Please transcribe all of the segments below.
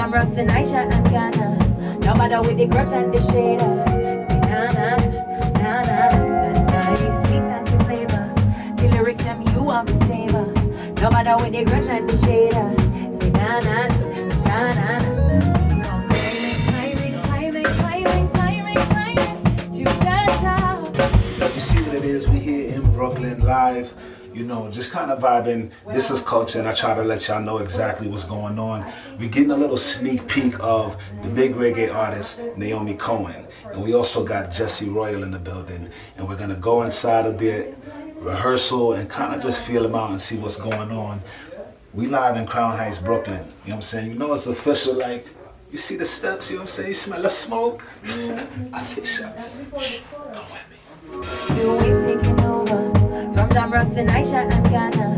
Jamrock, Aisha and Ghana. No matter with the grudge and the shader. See, nice, sweet and the flavor. The lyrics them you want to savor. No matter with the grudge and the shader. See, climbing to the top. You see what it is? We here in Brooklyn live. You know, just kind of vibing. This is Culture, and I try to let y'all know exactly what's going on. We're getting a little sneak peek of the big reggae artist, Naomi Cowan. And we also got Jesse Royal in the building. And we're going to go inside of their rehearsal and kind of just feel them out and see what's going on. We live in Crown Heights, Brooklyn. You know what I'm saying? You know it's official, like, you see the steps, you know what I'm saying? You smell the smoke. Official. Shh, come with me. You ain't taking over. From Jamrock to Aisha and Ghana.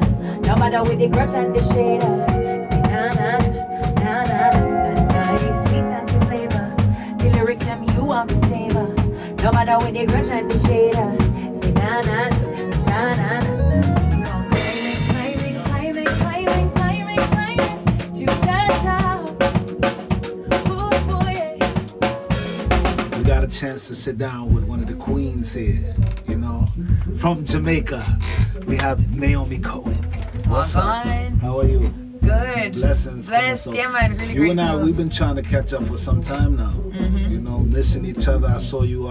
No matter with the grudge and the shader. See, nice, sweet and the flavor. The lyrics them you want to savor. No matter with the grudge and the shader. See, climbing to the top. Ooh, boy. We got a chance to sit down with one of the queens here. You know, from Jamaica, we have Naomi Cowan. What's up? How are you? Good. Blessings. Blessed, yeah man, really You great. and I, we've been trying to catch up for some time now. You know, missing each other. I saw you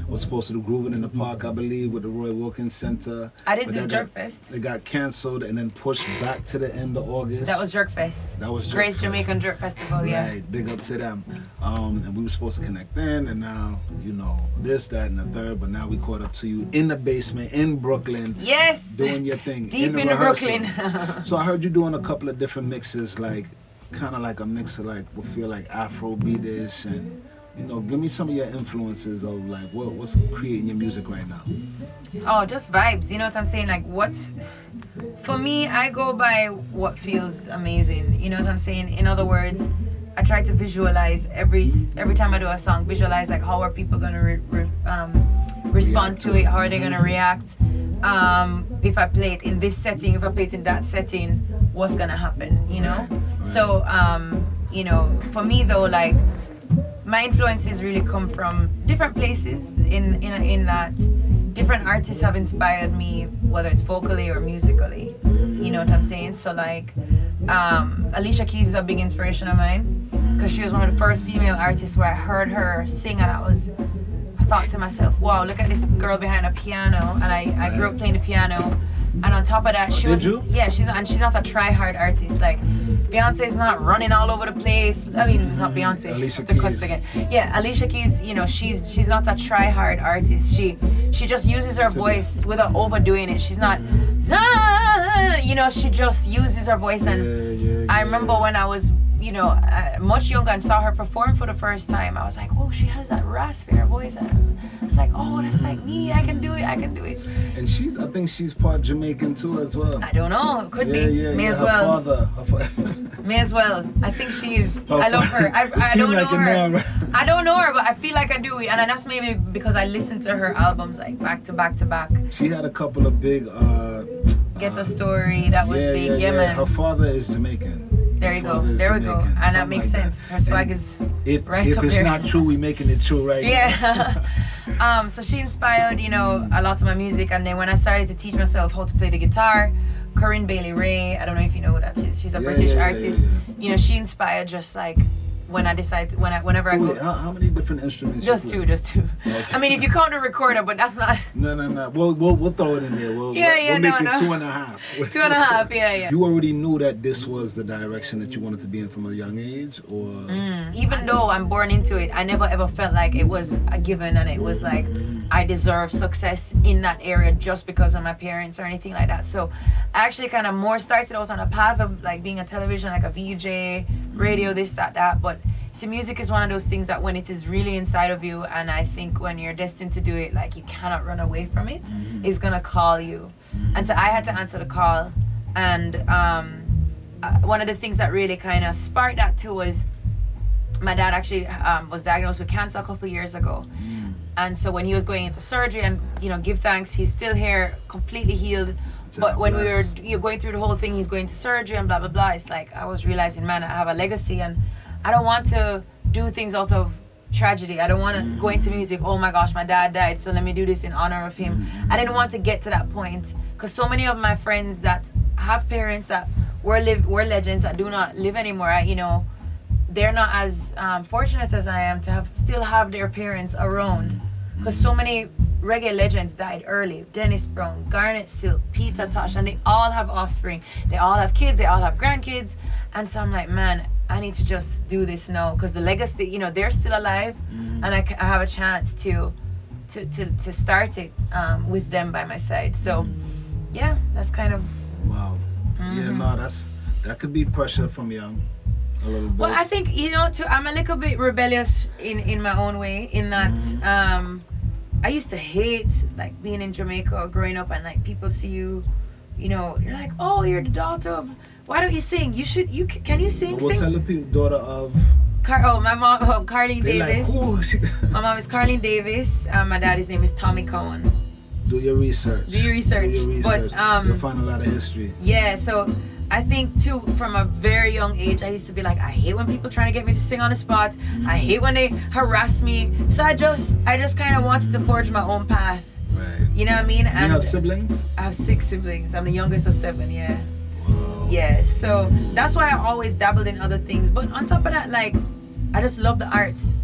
was supposed to do Grooving in the Park, I believe, with the Roy Wilkins Center. I did the Jerk Fest. It got canceled and then pushed back to the end of August. That was Jerk Fest. That was Jerk Great Fest. Jamaican Jerk Festival, yeah. Right, big up to them. And we were supposed to connect then, and now, you know, this, that, and the third, but now we caught up to you in the basement in Brooklyn. Yes! Doing your thing. Deep in in rehearsal. Brooklyn. So I heard you doing a couple of different mixes, like, kind of like a mix of like, what feel like Afrobeat-ish, and, you know, give me some of your influences of like, what's creating your music right now? Oh, just vibes, you know what I'm saying? Like what, for me, I go by what feels amazing, you know what I'm saying? In other words, I try to visualize every time I do a song, visualize like how are people gonna respond to it, how are they gonna react. If I play it in this setting, if I play it in that setting, what's gonna happen, you know? Right. So, you know, for me though, like, my influences really come from different places in that different artists have inspired me, whether it's vocally or musically, you know what I'm saying? So like, Alicia Keys is a big inspiration of mine because she was one of the first female artists where I heard her sing and I thought to myself, wow, look at this girl behind a piano, and I grew up playing the piano. And on top of that, she's not a try-hard artist. Like, Beyonce is not running all over the place. I mean, it's not Beyonce. Alicia the cuts Keys. again. Yeah, Alicia Keys, you know, she's not a try-hard artist. She just uses her voice without overdoing it. She's not, you know, she just uses her voice. And I remember when I was, you know, much younger and saw her perform for the first time, I was like, oh, she has that raspier voice. And I was like, oh, that's like me. I can do it. And I think she's part Jamaican too as well. I don't know. Could be. May as well. Her father. May as well. I think she is. I love her. I don't know like her. Right? I don't know her, but I feel like I do. And that's maybe because I listen to her albums like back to back to back. She had a couple of big Get a Story, that was big. Yeah, man. Her father is Jamaican. There you go. There we go. And that makes sense. Her swag is right if up it's there. not true, we making it true right Yeah. So she inspired, you know, a lot of my music. And then when I started to teach myself how to play the guitar, Corinne Bailey Ray, I don't know if you know who that is. She's a British artist. You know, she inspired just like when I decide, whenever I go. How many different instruments? Just two. Okay. I mean, if you count the recorder, but that's not. No. We'll throw it in there. We'll make it 2.5. 2.5. Yeah. You already knew that this was the direction that you wanted to be in from a young age, or? Even though I'm born into it, I never ever felt like it was a given and it was like I deserve success in that area just because of my parents or anything like that. So I actually kind of more started out on a path of like being a television, like a VJ, radio, this, that. But see, music is one of those things that when it is really inside of you, and I think when you're destined to do it, like you cannot run away from it, it's gonna call you. And so I had to answer the call. And one of the things that really kind of sparked that too was my dad actually was diagnosed with cancer a couple of years ago. And so when he was going into surgery, and you know, give thanks, he's still here, completely healed. But when we were going through the whole thing, he's going to surgery and blah blah blah. It's like I was realizing, man, I have a legacy, and I don't want to do things out of tragedy. I don't want to go into music, oh my gosh, my dad died, so let me do this in honor of him. I didn't want to get to that point, because so many of my friends that have parents that were legends that do not live anymore, they're not as fortunate as I am to still have their parents around, because so many reggae legends died early. Dennis Brown, Garnet Silk, Peter Tosh, and they all have offspring, they all have kids, they all have grandkids. And so I'm like, man, I need to just do this now, because the legacy, they're still alive, and I have a chance to start it with them by my side. So yeah, that's kind of wow. Yeah, no, that could be pressure from young a little bit. Well, I think I'm a little bit rebellious in my own way, in that I used to hate like being in Jamaica growing up, and like people see you, you're like, oh, you're the daughter of, why don't you sing? Can you sing? We'll tell the people, daughter of. My mom, Carlene Davis. Like, my mom is Carlene Davis. My dad's name is Tommy Cowan. Do your research. But you'll find a lot of history. Yeah, so I think too, from a very young age, I used to be like, I hate when people trying to get me to sing on the spot. I hate when they harass me. So I just kind of wanted to forge my own path. Right. You know what I mean? And you have siblings? I have 6 siblings. I'm the youngest of 7. Yeah. Wow. Yeah. So that's why I always dabbled in other things. But on top of that, like, I just love the arts.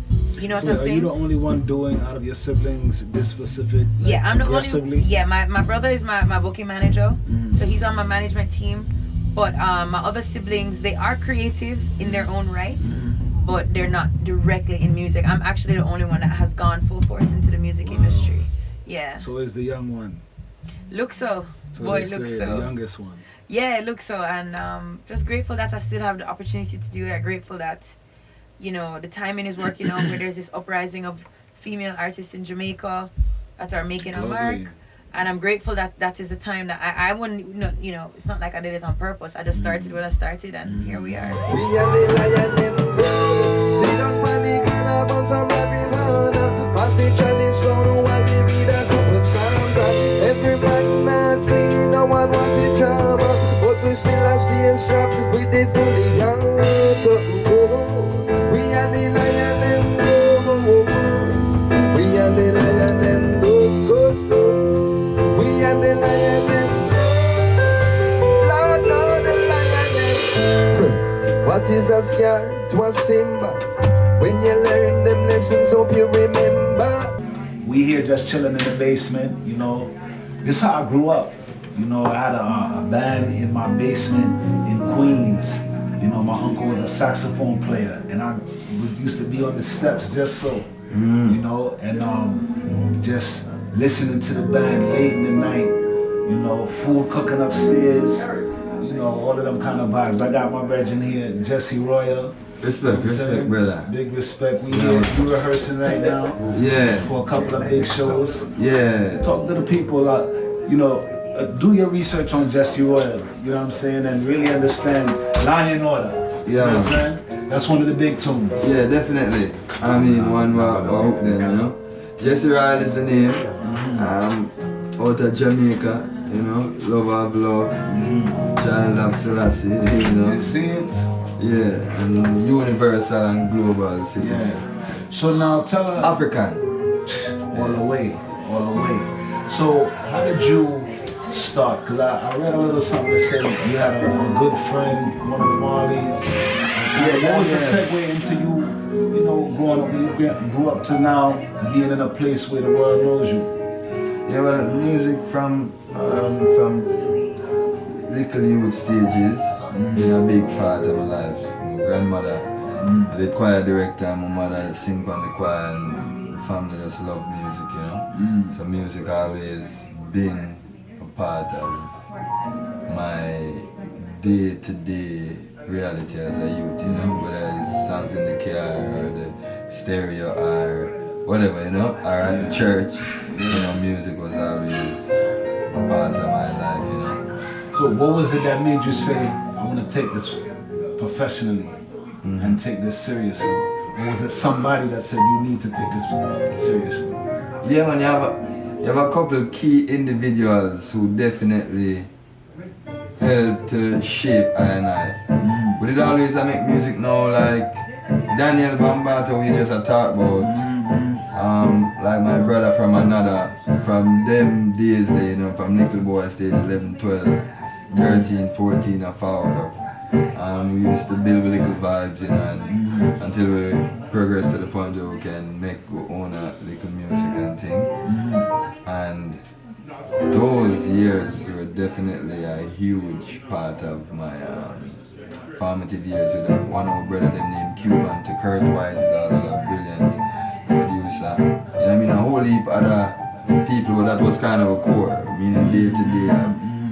You know what I'm saying? Are you the only one doing out of your siblings this specific? Yeah, I'm the only. Yeah, my brother is my booking manager, so he's on my management team. But my other siblings, they are creative in their own right, but they're not directly in music. I'm actually the only one that has gone full force into the music industry. Yeah. So is the young one? Look so. Boy, look so. The youngest one. Yeah, look so, and just grateful that I still have the opportunity to do it. Grateful that, the timing is working out, where there's this uprising of female artists in Jamaica that are making a mark. And I'm grateful that is the time that I wouldn't, it's not like I did it on purpose. I just started when I started, and here we are. We are the lion and gold. Sit up on the corner, bounce some marijuana. Pass the chalice round while we read a couple psalms. Every man not clean, no one wanted drama, but we still are staying strapped with the fully young. We are the lion and gold. We are the lion and gold. We are the lion and Lord, Lord, the lion and what is a scar to a Simba? When you learn them lessons, hope you remember. We here just chilling in the basement, This is how I grew up. I had a band in my basement in Queens. My uncle was a saxophone player, and I used to be on the steps just so, and just listening to the band late in the night, food cooking upstairs, all of them kind of vibes. I got my virgin here, Jesse Royal. Respect, brother. Big respect. We here, you rehearsing right now. Yeah. For a couple of big shows. Yeah. Talk to the people, do your research on Jesse Royal, you know what I'm saying, and really understand Lion Order. You know what I'm saying? That's one of the big tunes. Yeah, definitely. I mean, one more hook them, Jesse Royal is the name. Out of Jamaica, lover of love, child of Selassie, You see it? Yeah, and universal and global citizen. Yeah. So now tell her. African. All the way. So how did you start? Because I read a little something that said you had a good friend, one of the Marleys. What was the segue into you, growing up, when you grew up to now, being in a place where the world knows you? Yeah, well, music from little youth stages been a big part of my life. My grandmother, the choir director, and my mother sing on the choir, and the family just love music, So music always been a part of my day-to-day reality as a youth, whether it's songs in the car or the stereo or whatever, or at the church, music was always a part of my life, So what was it that made you say, I want to take this professionally and take this seriously? Or was it somebody that said you need to take this seriously? Yeah, man, you have a couple key individuals who definitely help to shape I and I. But it always I make music now like Daniel Bambata, we just talk about, like my brother from them days, you know, from little boy stage 11, 12, 13, 14, I followed up. We used to build little vibes, you know, and until we progress to the point where we can make our own little music and thing. And those years were definitely a huge part of my formative years with one of my brother them named Cuban to Kurt White is also a brilliant producer. You know what I mean? A whole heap other people, but that was kind of a core, meaning day to day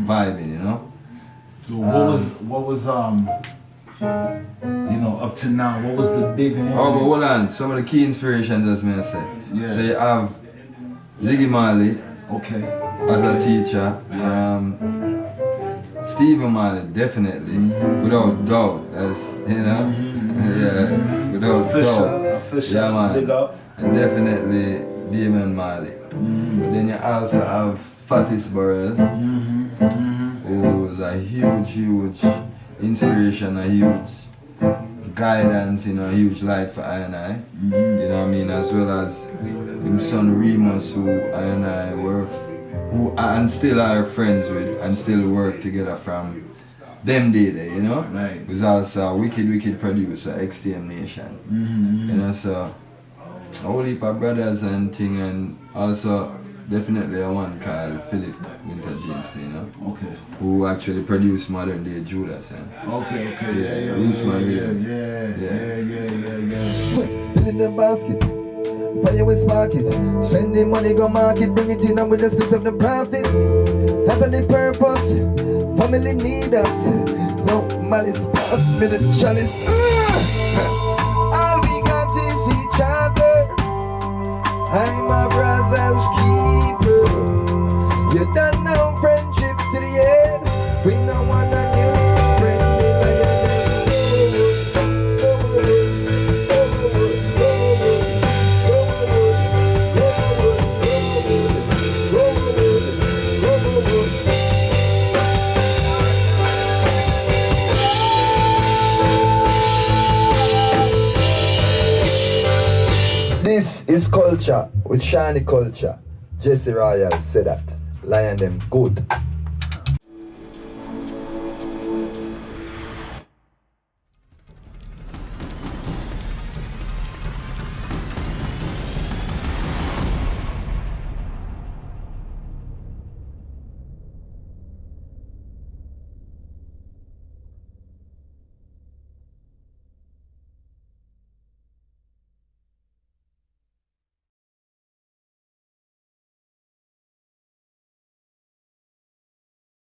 vibing, you know? So what was you know, up to now, what was the big moment? Oh, but hold on, some of the key inspirations as me I say. Yeah. So you have Ziggy Marley Okay. as a teacher. Stephen Marley, definitely, without doubt, as you know, yeah, without doubt. Official, Yeah, man. big up. And definitely Damon Marley. But then you also have Fatis Burrell, who was a huge inspiration, a huge guidance, you know, a huge light for I and I. You know what I mean? As well as his son Remus, who I and I were, who and still are friends with and still work together from them day there, you know? Right. Was also a wicked producer, XTM Nation. You know, so a whole heap of brothers and thing, and also definitely a one called Philip Winter James, you know? Okay. Who actually produced modern day Judas, Okay. Yeah, Roots Man, Yeah. Fill in the basket, fire with spark it. Send the money, go market, bring it in and we just split up the profit. Have any purpose, family need us. No malice, pass me the chalice. All we got is each other. I'm my brother's keeper. You don't know friendship to the end. We don't want a new friendly This is Culture with Shani Culture. Jesse Royal said that. Lion them good.